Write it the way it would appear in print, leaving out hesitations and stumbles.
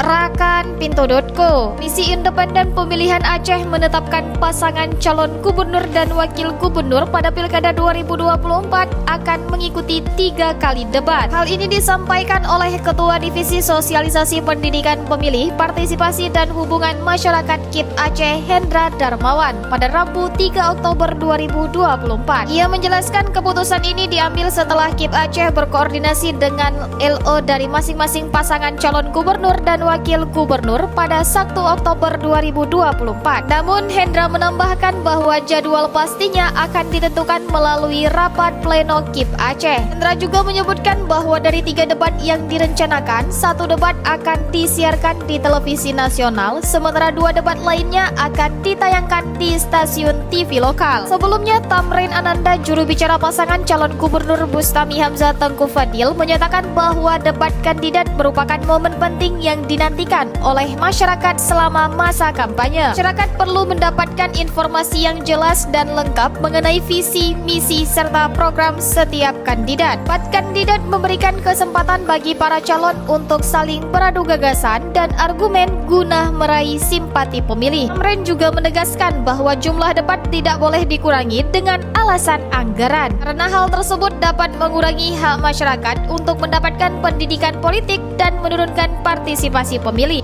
Rakan.Pinto.co. Misi Independen Pemilihan Aceh menetapkan pasangan calon gubernur dan wakil gubernur pada Pilkada 2024 akan mengikuti 3 kali debat. Hal ini disampaikan oleh Ketua Divisi Sosialisasi Pendidikan Pemilih, Partisipasi dan Hubungan Masyarakat KIP Aceh, Hendra Darmawan, pada Rabu 3 Oktober 2024. Ia menjelaskan keputusan ini diambil setelah KIP Aceh berkoordinasi dengan LO dari masing-masing pasangan calon gubernur dan wakil gubernur pada 1 Oktober 2024. Namun Hendra menambahkan bahwa jadwal pastinya akan ditentukan melalui rapat pleno KIP Aceh. Hendra juga menyebutkan bahwa dari 3 debat yang direncanakan, 1 debat akan disiarkan di televisi nasional, sementara 2 debat lainnya akan ditayangkan di stasiun TV lokal. Sebelumnya, Tamrin Ananda, juru bicara pasangan calon gubernur Bustami Hamzah Tengku Fadil, menyatakan bahwa debat kandidat merupakan momen penting yang dinantikan oleh masyarakat selama masa kampanye. Masyarakat perlu mendapatkan informasi yang jelas dan lengkap mengenai visi, misi, serta program setiap kandidat. Kandidat memberikan kesempatan bagi para calon untuk saling beradu gagasan dan argumen guna meraih simpati pemilih. Tamrin juga menegaskan bahwa jumlah debat tidak boleh dikurangi dengan alasan anggaran, karena hal tersebut dapat mengurangi hak masyarakat untuk mendapatkan pendidikan politik dan menurunkan partisipasi pemilih.